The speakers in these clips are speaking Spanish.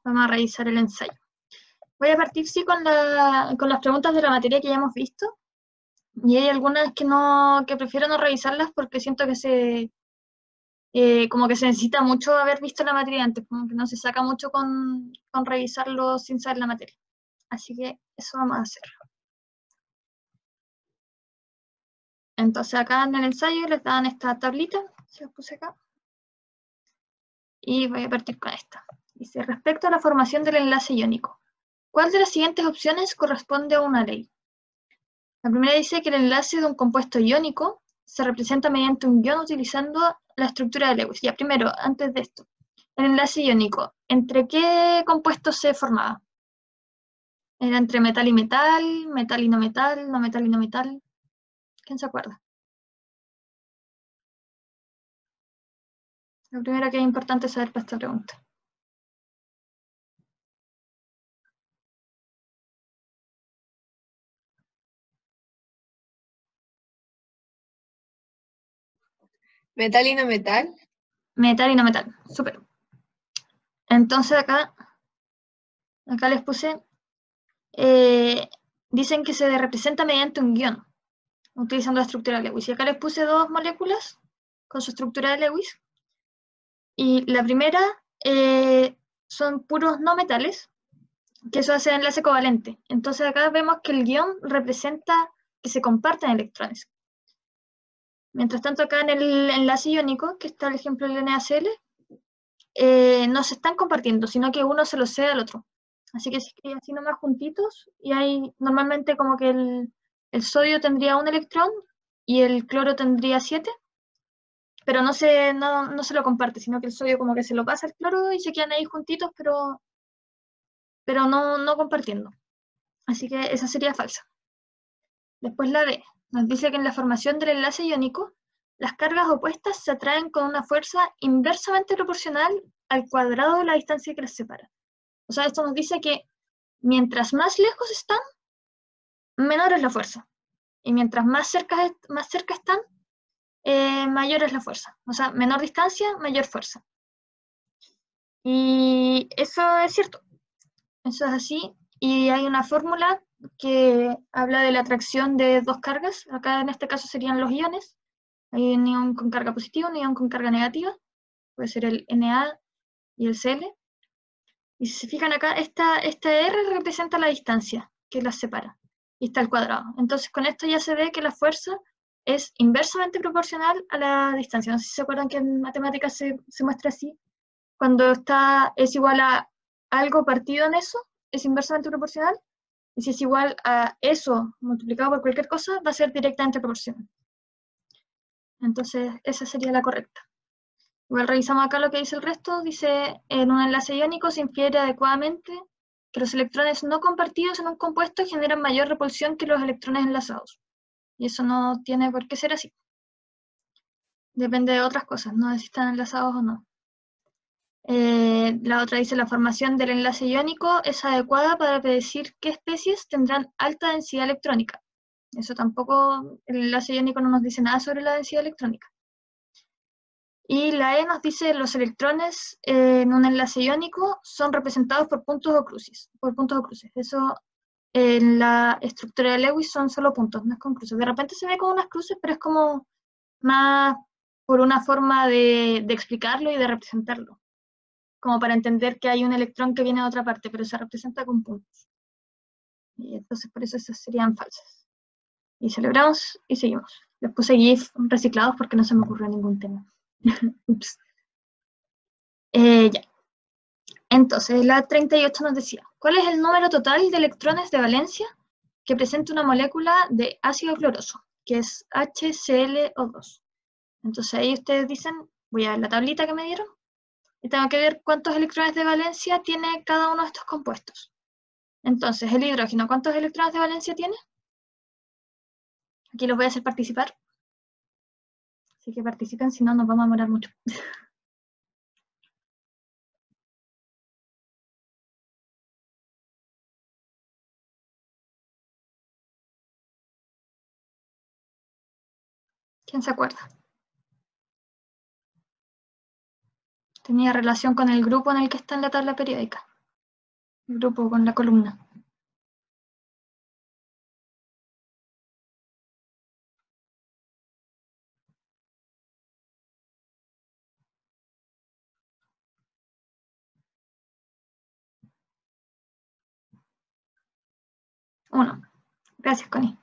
Vamos a revisar el ensayo. Voy a partir, sí, con las preguntas de la materia que ya hemos visto. Y hay algunas que prefiero no revisarlas porque siento que como que se necesita mucho haber visto la materia antes, como que no se saca mucho con revisarlo sin saber la materia. Así que eso vamos a hacer. Entonces acá en el ensayo les dan esta tablita, se las puse acá, y voy a partir con esta. Dice, respecto a la formación del enlace iónico, ¿cuál de las siguientes opciones corresponde a una ley? La primera dice que el enlace de un compuesto iónico se representa mediante un ion utilizando la estructura de Lewis. Ya, primero, antes de esto, el enlace iónico, ¿entre qué compuestos se formaba? ¿Era entre metal y metal, metal y no metal, no metal y no metal? ¿Quién se acuerda? Lo primero que es importante saber para esta pregunta. Metal y no metal. Metal y no metal, súper. Entonces acá les puse, dicen que se representa mediante un guión, utilizando la estructura de Lewis. Y acá les puse dos moléculas con su estructura de Lewis. Y la primera son puros no metales, que eso hace enlace covalente. Entonces acá vemos que el guión representa que se comparten electrones. Mientras tanto acá en el enlace iónico, que está el ejemplo del NaCl, no se están compartiendo, sino que uno se lo cede al otro. Así que así nomás juntitos, y hay normalmente como que el sodio tendría un electrón y el cloro tendría 7, pero no se lo comparte, sino que el sodio como que se lo pasa al cloro y se quedan ahí juntitos, pero no compartiendo. Así que esa sería falsa. Después la D nos dice que en la formación del enlace iónico, las cargas opuestas se atraen con una fuerza inversamente proporcional al cuadrado de la distancia que las separa. O sea, esto nos dice que mientras más lejos están, menor es la fuerza. Y mientras más cerca están, mayor es la fuerza. O sea, menor distancia, mayor fuerza. Y eso es cierto. Eso es así. Y hay una fórmula que habla de la atracción de dos cargas. Acá en este caso serían los iones. Hay un ion con carga positiva, un ion con carga negativa. Puede ser el Na y el Cl. Y si se fijan acá, esta R representa la distancia que las separa. Y está al cuadrado. Entonces con esto ya se ve que la fuerza es inversamente proporcional a la distancia. No sé si se acuerdan que en matemáticas se muestra así. Cuando es igual a algo partido en eso, es inversamente proporcional. Y si es igual a eso multiplicado por cualquier cosa, va a ser directamente proporcional. Entonces esa sería la correcta. Igual revisamos acá lo que dice el resto. Dice, en un enlace iónico se infiere adecuadamente que los electrones no compartidos en un compuesto generan mayor repulsión que los electrones enlazados. Y eso no tiene por qué ser así. Depende de otras cosas, no de si están enlazados o no. La otra dice, la formación del enlace iónico es adecuada para predecir qué especies tendrán alta densidad electrónica. Eso tampoco, el enlace iónico no nos dice nada sobre la densidad electrónica. Y la E nos dice los electrones en un enlace iónico son representados por puntos o cruces. Eso en la estructura de Lewis son solo puntos, no es con cruces. De repente se ve como unas cruces, pero es como más por una forma de explicarlo y de representarlo. Como para entender que hay un electrón que viene de otra parte, pero se representa con puntos. Y entonces por eso esas serían falsas. Y celebramos y seguimos. Les puse GIF reciclados porque no se me ocurrió ningún tema. Ups. Ya. Entonces, la 38 nos decía, ¿cuál es el número total de electrones de valencia que presenta una molécula de ácido cloroso, que es HClO2? Entonces ahí ustedes dicen, voy a ver la tablita que me dieron, y tengo que ver cuántos electrones de valencia tiene cada uno de estos compuestos. Entonces, el hidrógeno, ¿cuántos electrones de valencia tiene? Aquí los voy a hacer participar. Así que participen, si no nos vamos a demorar mucho. ¿Quién se acuerda? Tenía relación con el grupo en el que está en la tabla periódica. el grupo con la columna. Uno. Gracias, Connie.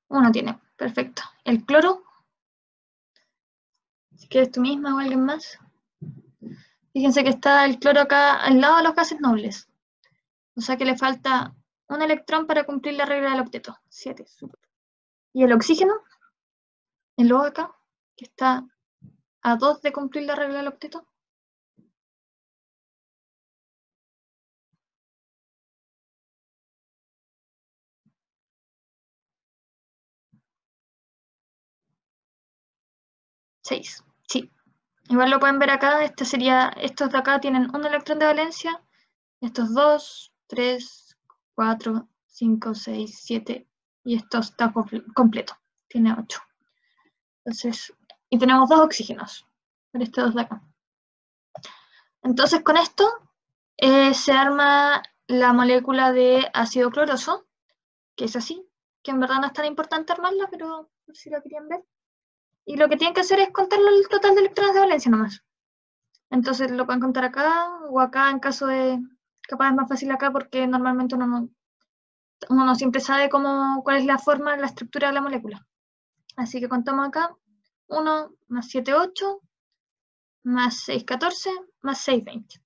Uno tiene. Perfecto. El cloro. Si quieres tú misma o alguien más. Fíjense que está el cloro acá al lado de los gases nobles. O sea que le falta un electrón para cumplir la regla del octeto. 7. Y el oxígeno, el O acá, que está a 2 de cumplir la regla del octeto. Seis. Sí. Igual lo pueden ver acá. Estos de acá tienen un electrón de valencia. Estos 2, 3, 4, 5, 6, 7. Y esto está completo. Tiene 8. Entonces, y tenemos 2 oxígenos. Por estos dos de acá. Entonces, con esto se arma la molécula de ácido cloroso, que es así, que en verdad no es tan importante armarla, pero por si la querían ver. Y lo que tienen que hacer es contar el total de electrones de valencia nomás. Entonces lo pueden contar acá o acá en caso de... Capaz es más fácil acá porque normalmente uno no siempre sabe cuál es la forma, la estructura de la molécula. Así que contamos acá 1 más 7, 8, más 6, 14, más 6, 20.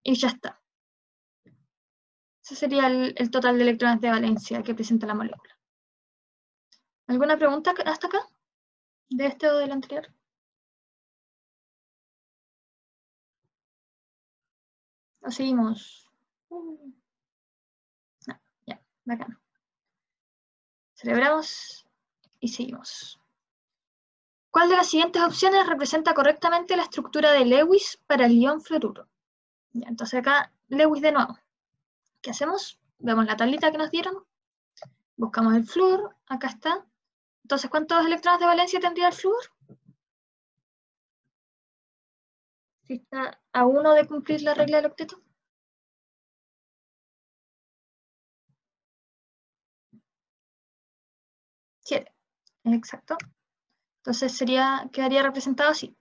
Y ya está. Ese sería el total de electrones de valencia que presenta la molécula. ¿Alguna pregunta hasta acá? ¿De este o del anterior? ¿O seguimos? No, ya, bacán. Celebramos y seguimos. ¿Cuál de las siguientes opciones representa correctamente la estructura de Lewis para el ion fluoruro? Ya, entonces acá, Lewis de nuevo. ¿Qué hacemos? Vemos la tablita que nos dieron. Buscamos el flúor. Acá está. Entonces, ¿cuántos electrones de valencia tendría el flúor? Si está a 1 de cumplir la regla del octeto. 7. Exacto. Entonces quedaría representado así.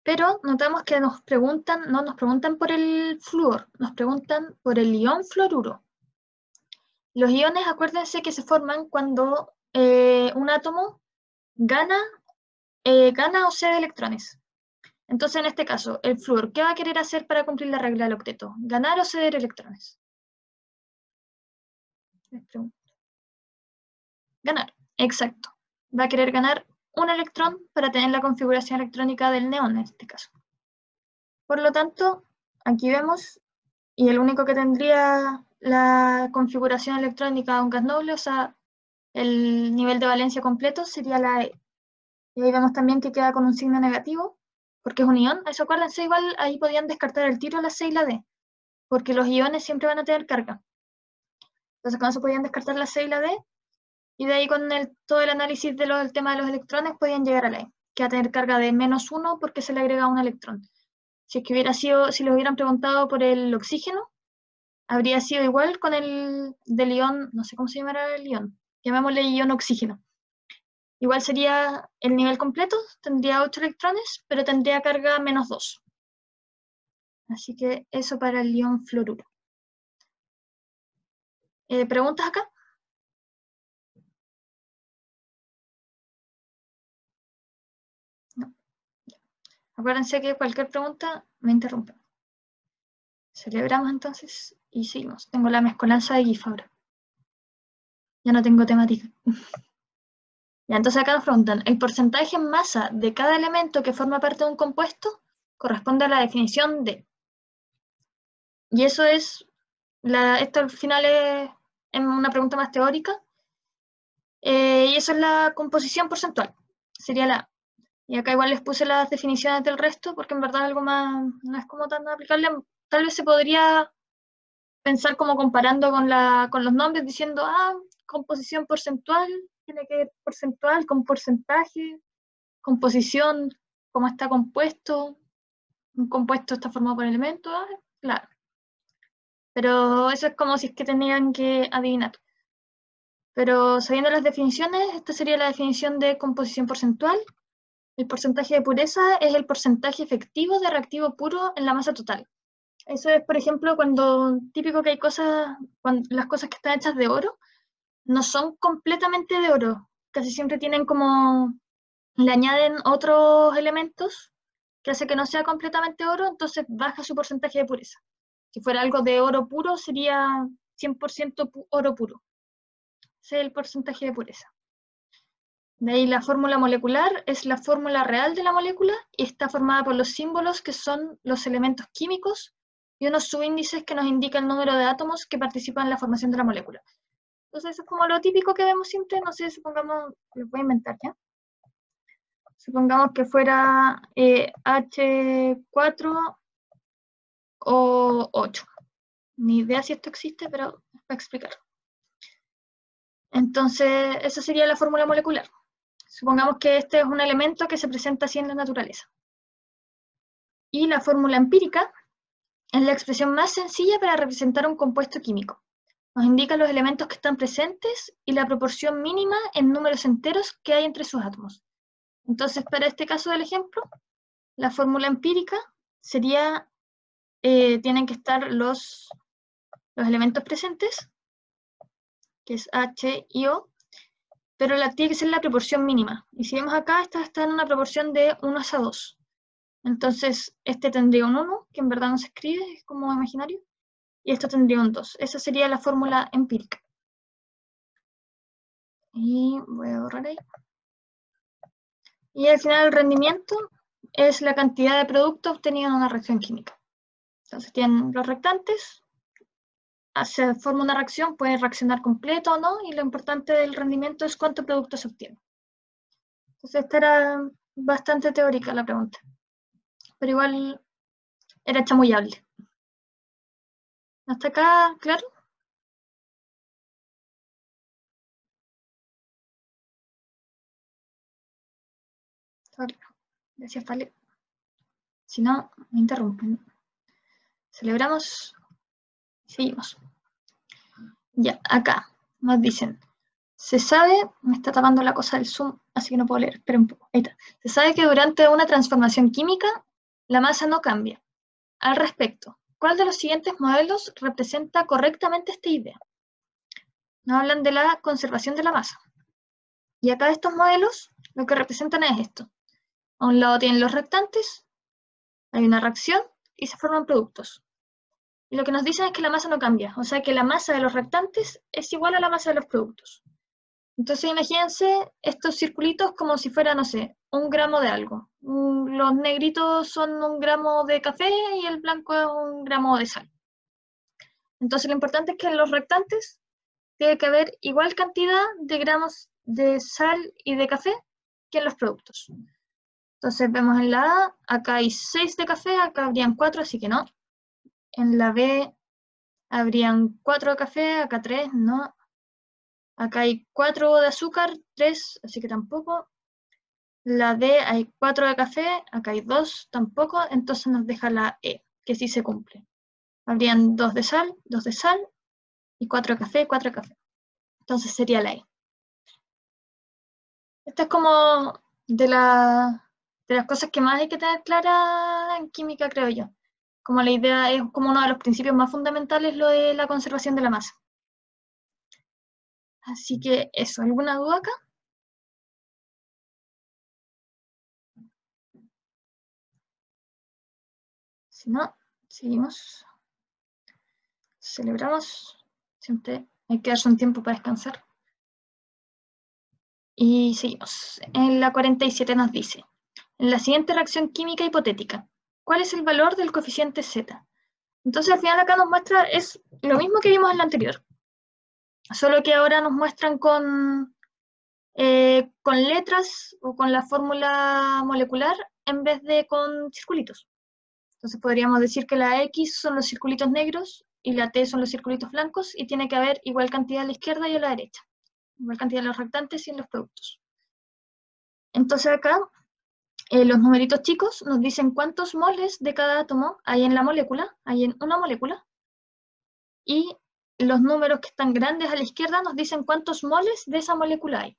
Pero notamos que no nos preguntan por el flúor, nos preguntan por el ion fluoruro. Los iones, acuérdense que se forman cuando un átomo gana o cede electrones. Entonces, en este caso, el flúor, ¿qué va a querer hacer para cumplir la regla del octeto? ¿Ganar o ceder electrones? Les pregunto. Ganar, exacto. Va a querer ganar un electrón para tener la configuración electrónica del neón en este caso. Por lo tanto, aquí vemos, y el único que tendría la configuración electrónica de un gas noble, o sea, el nivel de valencia completo, sería la E. Y ahí vemos también que queda con un signo negativo, porque es un ion. Eso acuérdense, igual ahí podían descartar el tiro la C y la D, porque los iones siempre van a tener carga. Entonces con eso podían descartar la C y la D, y de ahí con todo el análisis del tema de los electrones podían llegar a la E, que va a tener carga de -1 porque se le agrega un electrón. Si es que si les hubieran preguntado por el oxígeno, habría sido igual con el del ion, no sé cómo se llamará el ion, llamémosle ion oxígeno. Igual sería el nivel completo, tendría 8 electrones, pero tendría carga -2. Así que eso para el ion fluoruro. ¿Preguntas acá? No. Acuérdense que cualquier pregunta me interrumpen. Celebramos entonces y seguimos. Tengo la mezcolanza de GIF ahora. Ya no tengo temática. Ya, entonces acá nos preguntan, el porcentaje en masa de cada elemento que forma parte de un compuesto corresponde a la definición de. Y eso esto al final es una pregunta más teórica, y eso es la composición porcentual, sería la A. Y acá igual les puse las definiciones del resto, porque en verdad algo más, no es como tan aplicable. Tal vez se podría pensar como comparando con los nombres, diciendo, composición porcentual, tiene que ver porcentual con porcentaje, composición, cómo está compuesto, un compuesto está formado por elementos, claro. Pero eso es como si es que tenían que adivinar. Pero sabiendo las definiciones, esta sería la definición de composición porcentual. El porcentaje de pureza es el porcentaje efectivo de reactivo puro en la masa total. Eso es, por ejemplo, cuando típico que hay cosas, las cosas que están hechas de oro, no son completamente de oro. Casi siempre tienen como, le añaden otros elementos que hace que no sea completamente oro, entonces baja su porcentaje de pureza. Si fuera algo de oro puro, sería 100% oro puro. Ese es el porcentaje de pureza. De ahí la fórmula molecular es la fórmula real de la molécula y está formada por los símbolos que son los elementos químicos y unos subíndices que nos indican el número de átomos que participan en la formación de la molécula. Entonces eso es como lo típico que vemos siempre, no sé, supongamos, lo voy a inventar ya. Supongamos que fuera H4 o 8. Ni idea si esto existe, pero es para explicar. Entonces, esa sería la fórmula molecular. Supongamos que este es un elemento que se presenta así en la naturaleza. Y la fórmula empírica es la expresión más sencilla para representar un compuesto químico. Nos indica los elementos que están presentes y la proporción mínima en números enteros que hay entre sus átomos. Entonces, para este caso del ejemplo, la fórmula empírica sería, tienen que estar los elementos presentes, que es H y O, pero tiene que ser la proporción mínima. Y si vemos acá, esta está en una proporción de 1:2. Entonces, este tendría un 1, que en verdad no se escribe, es como imaginario, y esto tendría un 2. Esa sería la fórmula empírica. Y voy a borrar ahí. Y al final el rendimiento es la cantidad de producto obtenido en una reacción química. Entonces tienen los reactantes, se forma una reacción, puede reaccionar completo o no, y lo importante del rendimiento es cuánto producto se obtiene. Entonces esta era bastante teórica la pregunta, pero igual era chamullable. ¿Hasta acá, claro? Gracias, Vale. Si no, me interrumpen. Celebramos y seguimos. Ya, acá nos dicen, se sabe, me está tapando la cosa del Zoom, así que no puedo leer, espera un poco. Ahí está. Se sabe que durante una transformación química, la masa no cambia. Al respecto, ¿cuál de los siguientes modelos representa correctamente esta idea? Nos hablan de la conservación de la masa. Y acá estos modelos lo que representan es esto. A un lado tienen los reactantes, hay una reacción y se forman productos. Y lo que nos dicen es que la masa no cambia, o sea que la masa de los reactantes es igual a la masa de los productos. Entonces imagínense estos circulitos como si fuera, no sé, 1 gramo de algo. Los negritos son 1 gramo de café y el blanco es 1 gramo de sal. Entonces lo importante es que en los reactantes tiene que haber igual cantidad de gramos de sal y de café que en los productos. Entonces vemos en la A, acá hay 6 de café, acá habrían 4, así que no. En la B habrían 4 de café, acá 3, no. Acá hay 4 de azúcar, 3, así que tampoco. La D hay 4 de café, acá hay 2, tampoco. Entonces nos deja la E, que sí se cumple. Habrían 2 de sal, 2 de sal, y 4 de café, 4 de café. Entonces sería la E. Esta es como de las cosas que más hay que tener clara en química, creo yo. Como la idea es como uno de los principios más fundamentales lo de la conservación de la masa. Así que eso, ¿alguna duda acá? Si no, seguimos. Celebramos. Siempre hay que darse un tiempo para descansar. Y seguimos. En la 47 nos dice, en la siguiente reacción química hipotética, ¿cuál es el valor del coeficiente Z? Entonces al final acá nos muestra, es lo mismo que vimos en la anterior, solo que ahora nos muestran con letras o con la fórmula molecular en vez de con circulitos. Entonces podríamos decir que la X son los circulitos negros y la T son los circulitos blancos y tiene que haber igual cantidad a la izquierda y a la derecha, igual cantidad en los reactantes y en los productos. Entonces acá los numeritos chicos nos dicen cuántos moles de cada átomo hay en la molécula, hay en una molécula, y los números que están grandes a la izquierda nos dicen cuántos moles de esa molécula hay.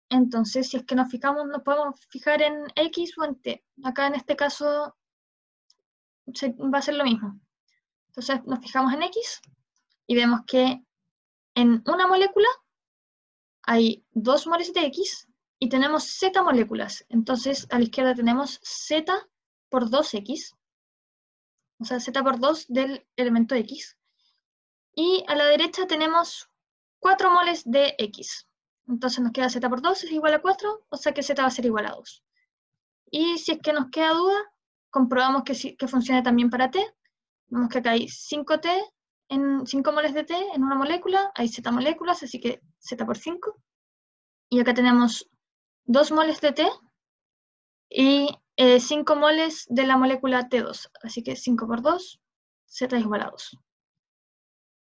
Entonces, si es que nos fijamos, nos podemos fijar en X o en T. Acá en este caso va a ser lo mismo. Entonces nos fijamos en X y vemos que en una molécula hay 2 moles de X y tenemos Z moléculas. Entonces a la izquierda tenemos Z por 2X, o sea, Z por 2 del elemento X. Y a la derecha tenemos 4 moles de X. Entonces nos queda Z por 2 es igual a 4, o sea que Z va a ser igual a 2. Y si es que nos queda duda, comprobamos que funcione también para T. Vemos que acá hay 5 moles de T en una molécula, hay Z moléculas, así que Z por 5. Y acá tenemos 2 moles de T y 5 moles de la molécula T2. Así que 5 por 2, Z es igual a 2.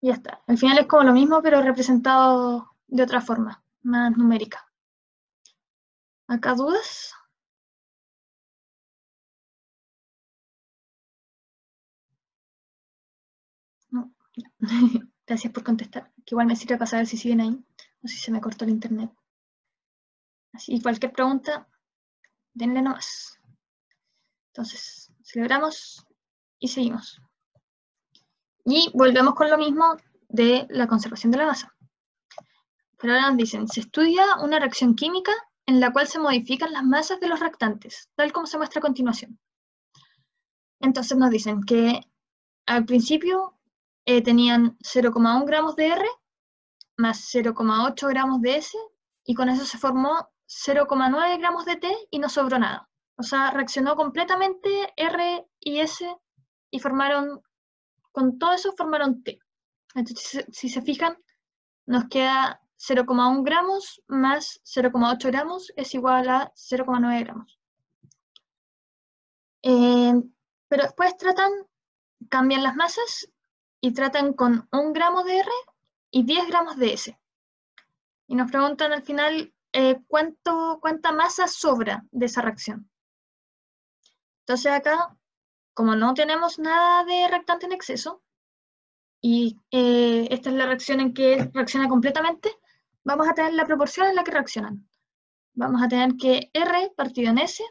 Y ya está. Al final es como lo mismo, pero representado de otra forma, más numérica. ¿Acá dudas? No. Gracias por contestar, que igual me sirve para saber si siguen ahí o si se me cortó el internet. Así, cualquier pregunta, denle nomás. Entonces, celebramos y seguimos. Y volvemos con lo mismo de la conservación de la masa. Pero ahora nos dicen, se estudia una reacción química en la cual se modifican las masas de los reactantes, tal como se muestra a continuación. Entonces nos dicen que al principio tenían 0,1 gramos de R más 0,8 gramos de S, y con eso se formó 0,9 gramos de T y no sobró nada. O sea, reaccionó completamente R y S y formaron, con todo eso formaron T. Entonces, si se fijan, nos queda 0,1 gramos más 0,8 gramos es igual a 0,9 gramos. Pero después cambian las masas y tratan con 1 gramo de R y 10 gramos de S. Y nos preguntan al final cuánta masa sobra de esa reacción. Entonces acá, como no tenemos nada de reactante en exceso, y esta es la reacción en que reacciona completamente, vamos a tener la proporción en la que reaccionan. Vamos a tener que R partido en S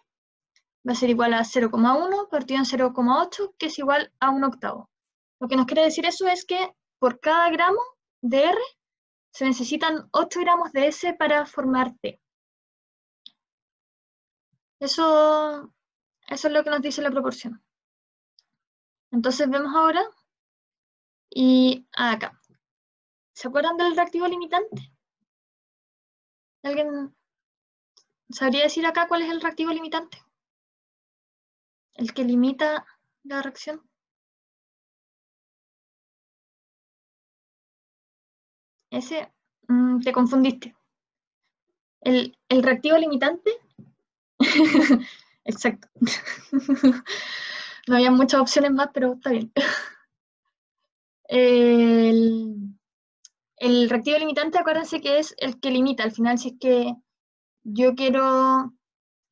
va a ser igual a 0,1 partido en 0,8, que es igual a 1/8. Lo que nos quiere decir eso es que por cada gramo de R se necesitan 8 gramos de S para formar T. Eso es lo que nos dice la proporción. Entonces vemos ahora, y acá. ¿Se acuerdan del reactivo limitante? ¿Alguien sabría decir acá cuál es el reactivo limitante? El que limita la reacción. Ese, te confundiste. El reactivo limitante, exacto. No había muchas opciones más, pero está bien. El reactivo limitante, acuérdense que es el que limita. Al final, si es que yo quiero,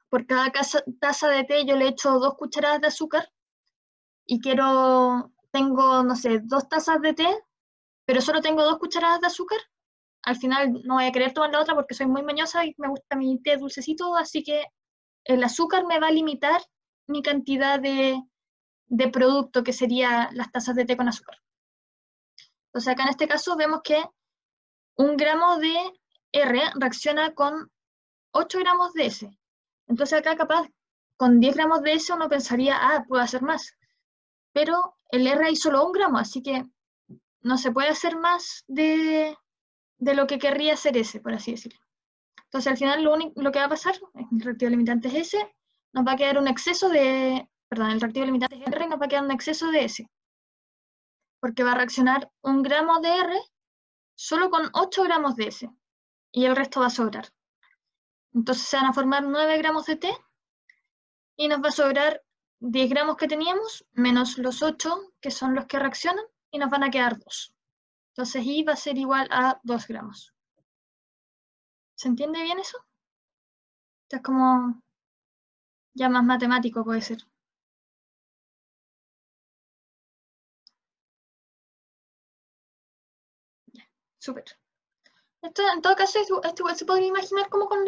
por cada taza de té, yo le echo 2 cucharadas de azúcar y tengo, no sé, 2 tazas de té, pero solo tengo 2 cucharadas de azúcar, al final no voy a querer tomar la otra porque soy muy mañosa y me gusta mi té dulcecito, así que el azúcar me va a limitar mi cantidad de producto, que sería las tazas de té con azúcar. Entonces acá en este caso vemos que 1 gramo de R reacciona con 8 gramos de S. Entonces acá capaz con 10 gramos de S uno pensaría, puedo hacer más. Pero el R hay solo 1 gramo, así que no se puede hacer más de lo que querría hacer S, por así decirlo. Entonces al final lo que va a pasar, el reactivo limitante es S, nos va a quedar un exceso de, perdón, el reactivo limitante es R y nos va a quedar un exceso de S, porque va a reaccionar 1 gramo de R solo con 8 gramos de S, y el resto va a sobrar. Entonces se van a formar 9 gramos de T, y nos va a sobrar 10 gramos que teníamos, menos los 8, que son los que reaccionan, y nos van a quedar 2. Entonces I va a ser igual a 2 gramos. ¿Se entiende bien eso? Esto es como ya más matemático puede ser. Súper. Esto, en todo caso, esto igual se podría imaginar como con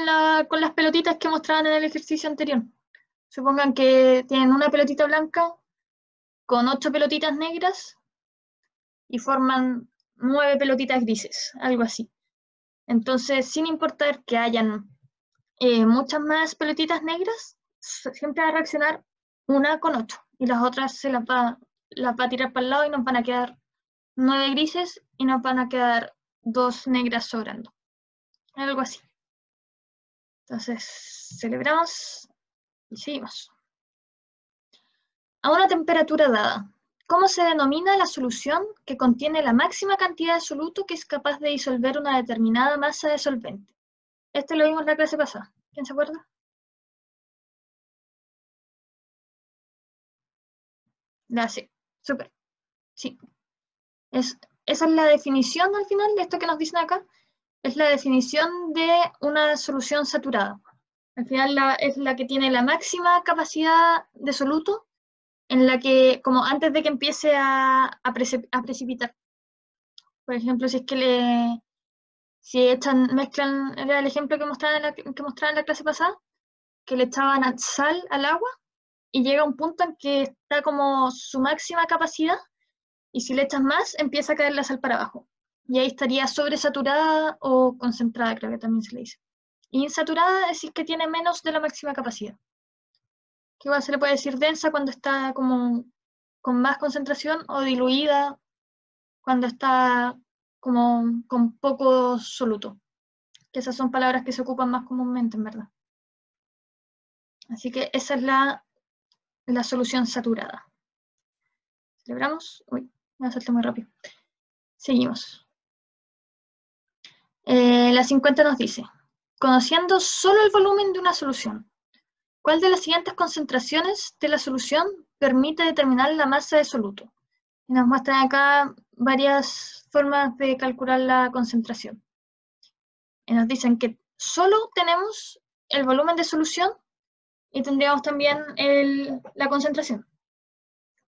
las pelotitas que mostraban en el ejercicio anterior. Supongan que tienen una pelotita blanca con 8 pelotitas negras y forman 9 pelotitas grises, algo así. Entonces, sin importar que hayan muchas más pelotitas negras, siempre va a reaccionar una con 8 y las otras las va a tirar para el lado y nos van a quedar 9 grises y nos van a quedar 2 negras sobrando. Algo así. Entonces, celebramos y seguimos. A una temperatura dada, ¿cómo se denomina la solución que contiene la máxima cantidad de soluto que es capaz de disolver una determinada masa de solvente? Este lo vimos en la clase pasada. ¿Quién se acuerda? Sí, súper. Sí. Esa es la definición al final de esto que nos dicen acá. Es la definición de una solución saturada. Al final es la que tiene la máxima capacidad de soluto en la que, como antes de que empiece a precipitar. Por ejemplo, si es que si mezclan, era el ejemplo que mostraba en la clase pasada, que le echaban sal al agua y llega un punto en que está como su máxima capacidad y si le echas más empieza a caer la sal para abajo. Y ahí estaría sobresaturada o concentrada, creo que también se le dice. Y insaturada es decir que tiene menos de la máxima capacidad. Que igual se le puede decir densa cuando está como con más concentración o diluida cuando está como con poco soluto. Que esas son palabras que se ocupan más comúnmente, en verdad. Así que esa es la solución saturada. ¿Celebramos? Uy, me salté muy rápido. Seguimos. La 50 nos dice, conociendo solo el volumen de una solución, ¿cuál de las siguientes concentraciones de la solución permite determinar la masa de soluto? Y nos muestran acá varias formas de calcular la concentración. Y nos dicen que solo tenemos el volumen de solución y tendríamos también la concentración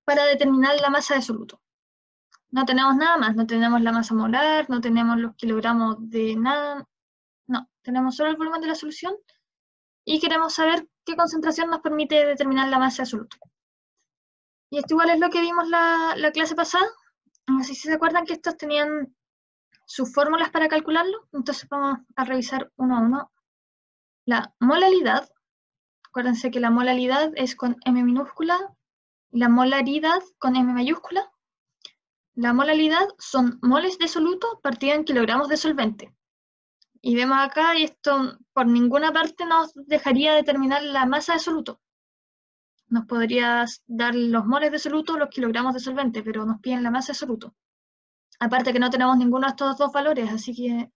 para determinar la masa de soluto. No tenemos nada más, no tenemos la masa molar, no tenemos los kilogramos de nada, no, tenemos solo el volumen de la solución y queremos saber qué concentración nos permite determinar la masa de soluto. Y esto igual es lo que vimos la clase pasada, así si se acuerdan que estos tenían sus fórmulas para calcularlo, entonces vamos a revisar uno a uno. La molalidad, acuérdense que la molalidad es con M minúscula, la molaridad con M mayúscula. La molalidad son moles de soluto partido en kilogramos de solvente. Y vemos acá, y esto por ninguna parte nos dejaría determinar la masa de soluto. Nos podría dar los moles de soluto o los kilogramos de solvente, pero nos piden la masa de soluto. Aparte que no tenemos ninguno de estos dos valores, así que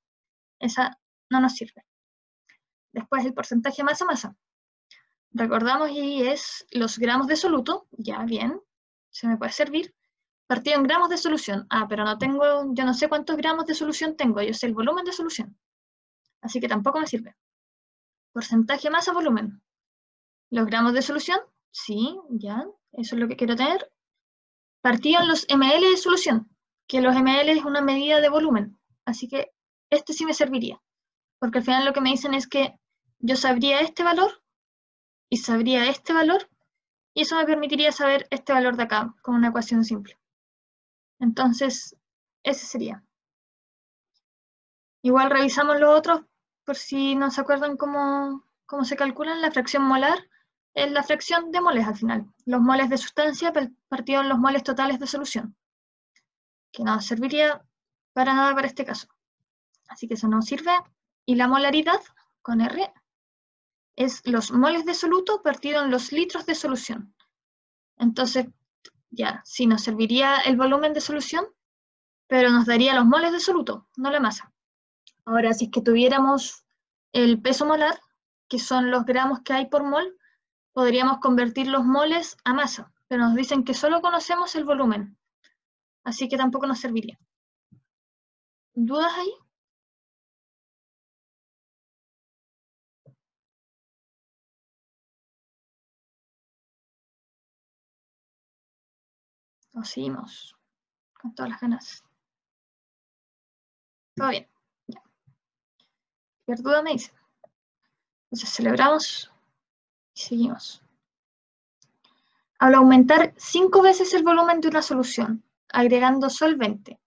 esa no nos sirve. Después el porcentaje masa-masa. Recordamos y es los gramos de soluto, ya bien, se me puede servir, partido en gramos de solución. Ah, pero yo no sé cuántos gramos de solución tengo, yo sé el volumen de solución. Así que tampoco me sirve. Porcentaje masa-volumen. Los gramos de solución, sí, ya, eso es lo que quiero tener. Partido en los ml de solución, que los ml es una medida de volumen. Así que este sí me serviría. Porque al final lo que me dicen es que yo sabría este valor y sabría este valor y eso me permitiría saber este valor de acá con una ecuación simple. Entonces, ese sería. Igual revisamos los otros por si no se acuerdan cómo se calculan. La fracción molar es la fracción de moles al final. Los moles de sustancia partido en los moles totales de solución, que no serviría para nada para este caso. Así que eso no sirve. Y la molaridad, con R, es los moles de soluto partido en los litros de solución. Entonces, ya, sí nos serviría el volumen de solución, pero nos daría los moles de soluto, no la masa. Ahora, si es que tuviéramos el peso molar, que son los gramos que hay por mol, podríamos convertir los moles a masa, pero nos dicen que solo conocemos el volumen, así que tampoco nos serviría. ¿Dudas ahí? O seguimos con todas las ganas. Todo bien. Ya. Cualquier duda me dice. Entonces celebramos y seguimos. Al aumentar 5 veces el volumen de una solución, agregando solvente,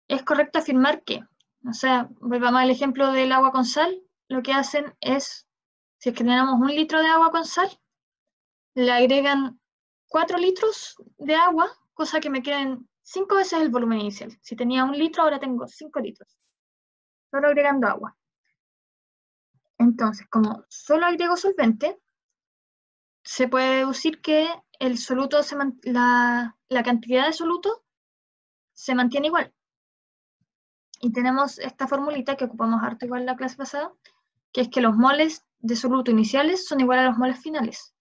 es correcto afirmar que, o sea, volvamos al ejemplo del agua con sal, lo que hacen es, si es que tenemos 1 litro de agua con sal, le agregan 4 litros de agua, cosa que me queden 5 veces el volumen inicial. Si tenía 1 litro, ahora tengo 5 litros. Solo agregando agua. Entonces, como solo agrego solvente, se puede deducir que el soluto la cantidad de soluto se mantiene igual. Y tenemos esta formulita que ocupamos harto igual en la clase pasada, que es que los moles de soluto iniciales son iguales a los moles finales.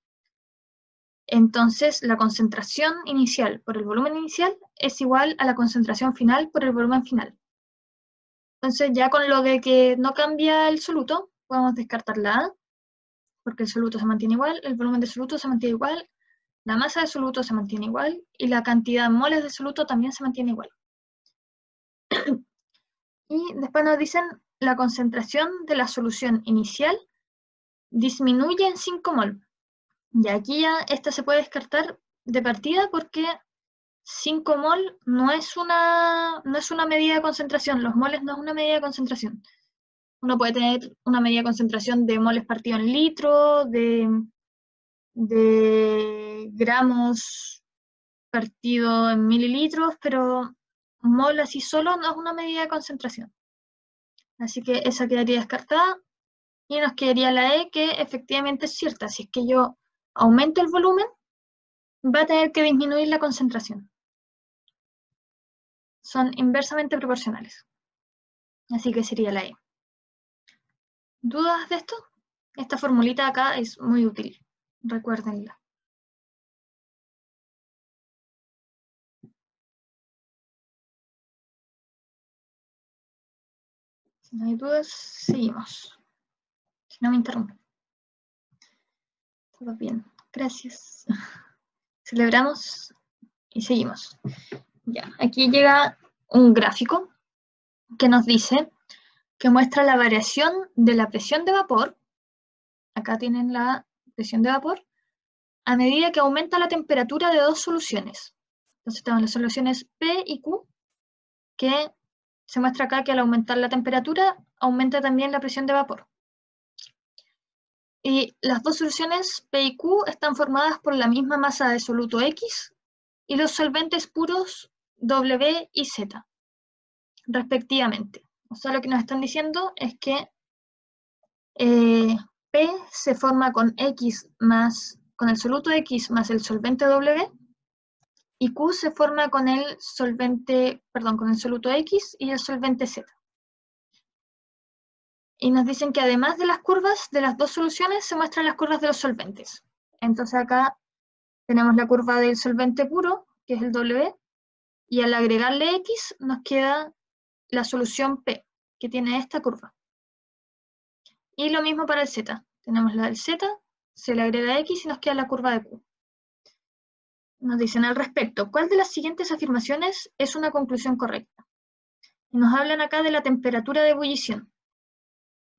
Entonces, la concentración inicial por el volumen inicial es igual a la concentración final por el volumen final. Entonces, ya con lo de que no cambia el soluto, podemos descartar la A, porque el soluto se mantiene igual, el volumen de soluto se mantiene igual, la masa de soluto se mantiene igual, y la cantidad de moles de soluto también se mantiene igual. Y después nos dicen la concentración de la solución inicial disminuye en 5 mol. Y aquí ya esta se puede descartar de partida porque 5 mol no es una medida de concentración, los moles no es una medida de concentración. Uno puede tener una medida de concentración de moles partido en litro, de gramos partido en mililitros, pero mol así solo no es una medida de concentración. Así que esa quedaría descartada y nos quedaría la E, que efectivamente es cierta. Si es que yo aumento el volumen, va a tener que disminuir la concentración. Son inversamente proporcionales. Así que sería la E. ¿Dudas de esto? Esta formulita acá es muy útil. Recuérdenla. Si no hay dudas, seguimos. Si no me interrumpen. Todo bien. Gracias. Celebramos y seguimos. Ya, aquí llega un gráfico que nos dice que muestra la variación de la presión de vapor. Acá tienen la presión de vapor a medida que aumenta la temperatura de dos soluciones. Entonces tenemos las soluciones P y Q, que se muestra acá que al aumentar la temperatura, aumenta también la presión de vapor. Y las dos soluciones P y Q están formadas por la misma masa de soluto X y los solventes puros W y Z, respectivamente. O sea, lo que nos están diciendo es que P se forma con el soluto X más el solvente W, y Q se forma con el soluto X y el solvente Z. Y nos dicen que además de las curvas de las dos soluciones, se muestran las curvas de los solventes. Entonces acá tenemos la curva del solvente puro, que es el W, y al agregarle X nos queda la solución P, que tiene esta curva. Y lo mismo para el Z. Tenemos la del Z, se le agrega X y nos queda la curva de Q. Nos dicen al respecto, ¿cuál de las siguientes afirmaciones es una conclusión correcta? Y nos hablan acá de la temperatura de ebullición.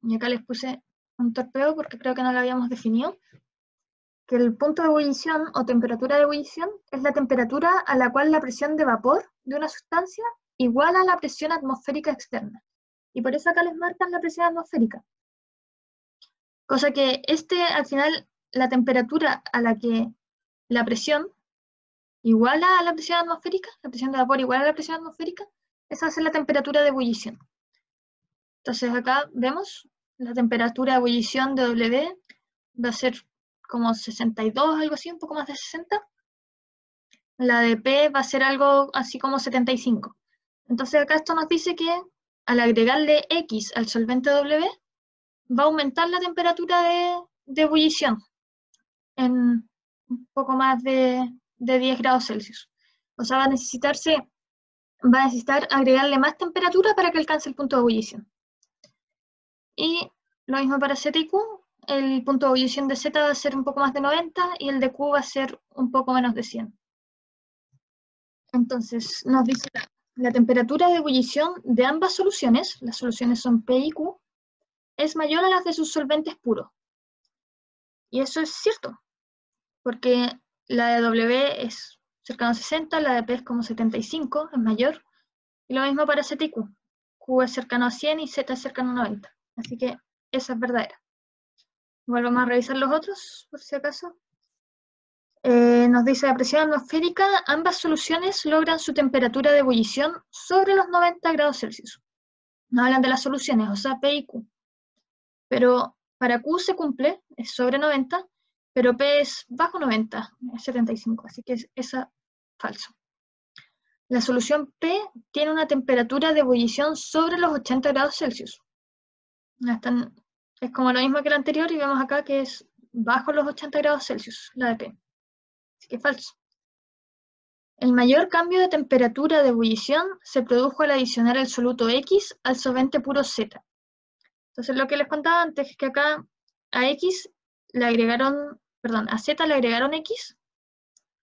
Y acá les puse un torpeo porque creo que no lo habíamos definido. Que el punto de ebullición o temperatura de ebullición es la temperatura a la cual la presión de vapor de una sustancia iguala a la presión atmosférica externa. Y por eso acá les marcan la presión atmosférica. Cosa que al final, la temperatura a la que la presión iguala a la presión atmosférica, la presión de vapor igual a la presión atmosférica, esa va a ser la temperatura de ebullición. Entonces acá vemos la temperatura de ebullición de W va a ser como 62, algo así, un poco más de 60. La de P va a ser algo así como 75. Entonces acá esto nos dice que al agregarle X al solvente W, va a aumentar la temperatura de ebullición en un poco más de 10 grados Celsius. O sea, va a necesitar agregarle más temperatura para que alcance el punto de ebullición. Y lo mismo para Z y Q, el punto de ebullición de Z va a ser un poco más de 90 y el de Q va a ser un poco menos de 100. Entonces nos dice la temperatura de ebullición de ambas soluciones, las soluciones son P y Q, es mayor a las de sus solventes puros. Y eso es cierto, porque la de W es cercano a 60, la de P es como 75, es mayor, y lo mismo para Z y Q. Q es cercano a 100 y Z es cercano a 90, así que esa es verdadera. Igual vamos a revisar los otros, por si acaso. Nos dice la presión atmosférica, ambas soluciones logran su temperatura de ebullición sobre los 90 grados Celsius. Nos hablan de las soluciones, o sea, P y Q. Pero para Q se cumple, es sobre 90, pero P es bajo 90, es 75, así que es esa falso. La solución P tiene una temperatura de ebullición sobre los 80 grados Celsius. Es como lo mismo que la anterior y vemos acá que es bajo los 80 grados Celsius, la de P. Así que falso. El mayor cambio de temperatura de ebullición se produjo al adicionar el soluto X al solvente puro Z. Entonces lo que les contaba antes es que acá a X le agregaron, perdón, a Z le agregaron X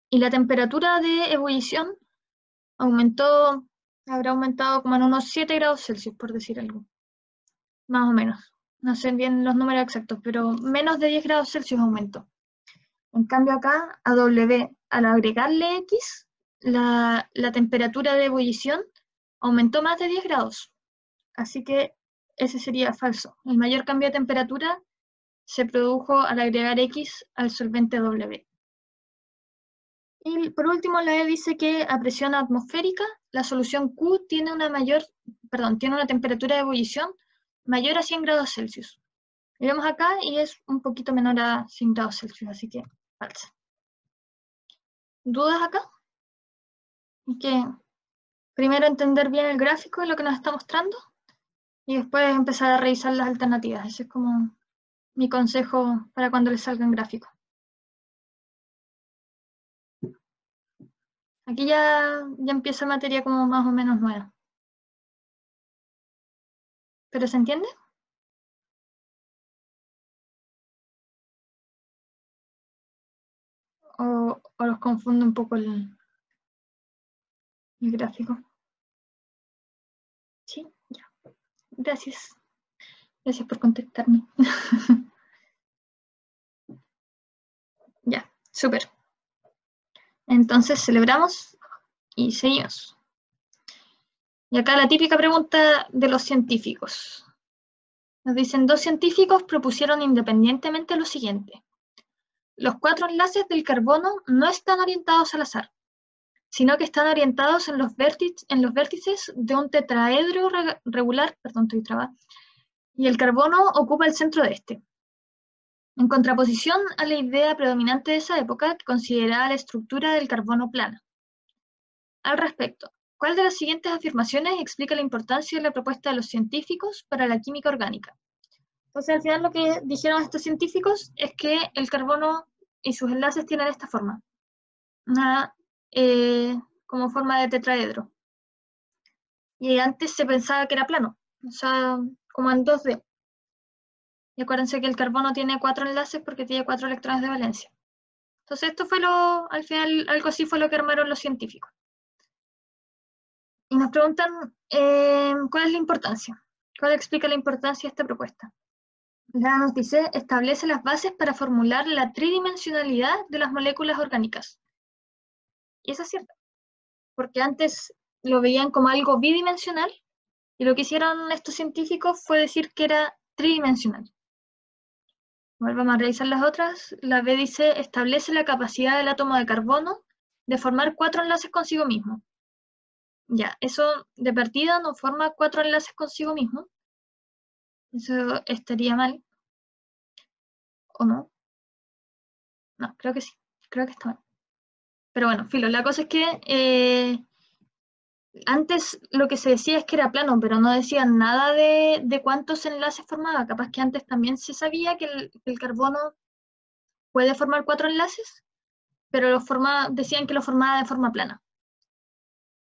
y la temperatura de ebullición habrá aumentado como en unos 7 grados Celsius, por decir algo. Más o menos. No sé bien los números exactos, pero menos de 10 grados Celsius aumentó. En cambio acá, a W, al agregarle X, la temperatura de ebullición aumentó más de 10 grados. Así que ese sería falso. El mayor cambio de temperatura se produjo al agregar X al solvente W. Y por último, la E dice que a presión atmosférica, la solución Q tiene una temperatura de ebullición mayor a 100 grados Celsius. Miramos acá y es un poquito menor a 100 grados Celsius, así que falsa. ¿Dudas acá? Hay que primero entender bien el gráfico y lo que nos está mostrando y después empezar a revisar las alternativas. Ese es como mi consejo para cuando les salgan gráficos. Aquí ya empieza materia como más o menos nueva. ¿Pero se entiende? ¿O los confundo un poco el gráfico? Sí, ya. Gracias. Gracias por contestarme. Ya, súper. Entonces celebramos y seguimos. Y acá la típica pregunta de los científicos. Nos dicen, 2 científicos propusieron independientemente lo siguiente. Los 4 enlaces del carbono no están orientados al azar, sino que están orientados en los vértices de un tetraedro regular, perdón, estoy trabada, y el carbono ocupa el centro de este. En contraposición a la idea predominante de esa época que consideraba la estructura del carbono plana. Al respecto, ¿cuál de las siguientes afirmaciones explica la importancia de la propuesta de los científicos para la química orgánica? Entonces, al final lo que dijeron estos científicos es que el carbono y sus enlaces tienen esta forma, como forma de tetraedro. Y antes se pensaba que era plano, o sea, como en 2D. Y acuérdense que el carbono tiene 4 enlaces porque tiene 4 electrones de valencia. Entonces esto fue al final, algo así fue lo que armaron los científicos. Y nos preguntan, ¿cuál es la importancia? ¿Cuál explica la importancia de esta propuesta? La nos dice, establece las bases para formular la tridimensionalidad de las moléculas orgánicas. Y eso es cierto, porque antes lo veían como algo bidimensional, y lo que hicieron estos científicos fue decir que era tridimensional. Vamos a revisar las otras. La B dice, establece la capacidad del átomo de carbono de formar 4 enlaces consigo mismo. Ya, eso de partida no forma 4 enlaces consigo mismo. Eso estaría mal. ¿O no? No, creo que sí. Creo que está mal. Pero bueno, filo, la cosa es que antes lo que se decía es que era plano, pero no decían nada de cuántos enlaces formaba. Capaz que antes también se sabía que el carbono puede formar 4 enlaces, pero decían que lo formaba de forma plana.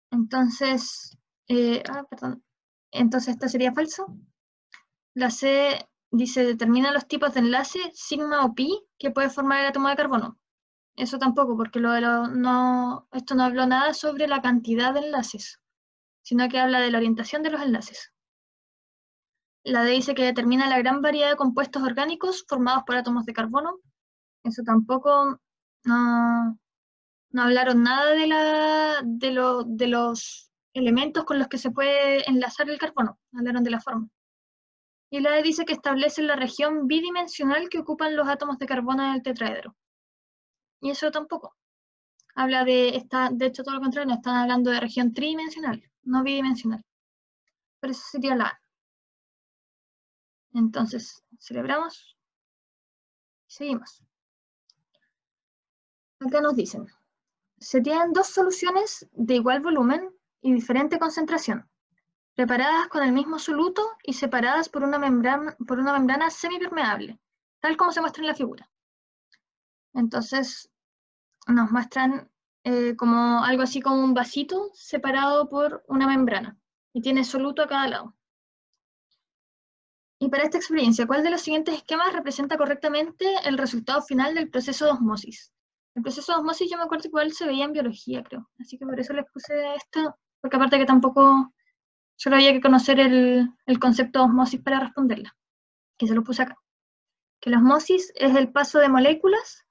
Entonces, perdón. Entonces, ¿esto sería falso? La C dice, determina los tipos de enlace, sigma o pi, que puede formar el átomo de carbono. Eso tampoco, porque esto no habló nada sobre la cantidad de enlaces. sino que habla de la orientación de los enlaces. La D dice que determina la gran variedad de compuestos orgánicos formados por átomos de carbono. Eso tampoco, no hablaron nada de los elementos con los que se puede enlazar el carbono, hablaron de la forma. Y la E dice que establece la región bidimensional que ocupan los átomos de carbono en el tetraedro. Y eso tampoco. Habla de hecho todo lo contrario, no están hablando de región tridimensional, no bidimensional. Pero eso sería la A. Entonces, celebramos y seguimos. Acá nos dicen, se tienen dos soluciones de igual volumen y diferente concentración, preparadas con el mismo soluto y separadas por una membrana semipermeable, tal como se muestra en la figura. Entonces, nos muestran como algo así como un vasito separado por una membrana, y tiene soluto a cada lado. Y para esta experiencia, ¿cuál de los siguientes esquemas representa correctamente el resultado final del proceso de osmosis? El proceso de osmosis yo me acuerdo que igual se veía en biología, creo. Así que por eso les puse esto, porque aparte que tampoco, solo había que conocer el concepto de osmosis para responderla, que se lo puse acá. Que la osmosis es el paso de moléculas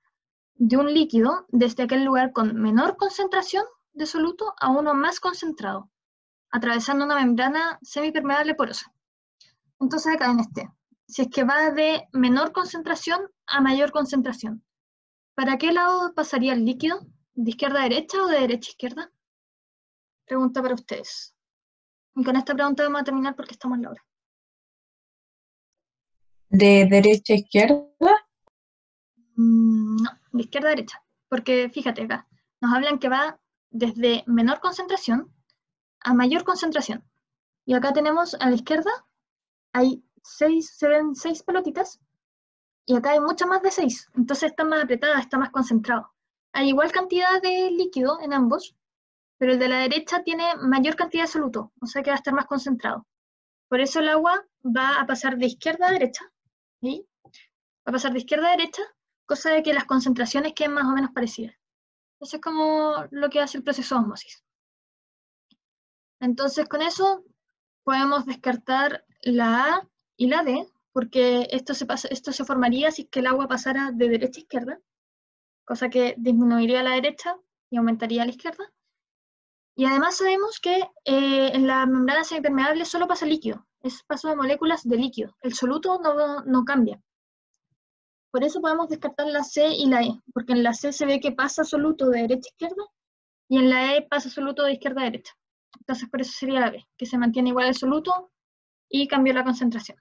de un líquido desde aquel lugar con menor concentración de soluto a uno más concentrado, atravesando una membrana semipermeable porosa. Entonces acá en si es que va de menor concentración a mayor concentración, ¿para qué lado pasaría el líquido? ¿De izquierda a derecha o de derecha a izquierda? Pregunta para ustedes. Y con esta pregunta vamos a terminar porque estamos en la hora. De derecha a izquierda. No, de izquierda a derecha. Porque fíjate acá, nos hablan que va desde menor concentración a mayor concentración. Y acá tenemos a la izquierda, se ven 6 pelotitas, y acá hay muchas más de 6, entonces está más apretada, está más concentrado. Hay igual cantidad de líquido en ambos, pero el de la derecha tiene mayor cantidad de soluto, o sea que va a estar más concentrado. Por eso el agua va a pasar de izquierda a derecha, ¿sí? Va a pasar de izquierda a derecha, cosa de que las concentraciones queden más o menos parecidas. Eso es como lo que hace el proceso de osmosis. Entonces con eso podemos descartar la A y la D, porque esto se formaría si es que el agua pasara de derecha a izquierda, cosa que disminuiría a la derecha y aumentaría a la izquierda. Y además sabemos que en la membrana semipermeable solo pasa líquido, es paso de moléculas de líquido, el soluto no cambia. Por eso podemos descartar la C y la E, porque en la C se ve que pasa soluto de derecha a izquierda y en la E pasa soluto de izquierda a derecha. Entonces por eso sería la B, que se mantiene igual el soluto y cambió la concentración.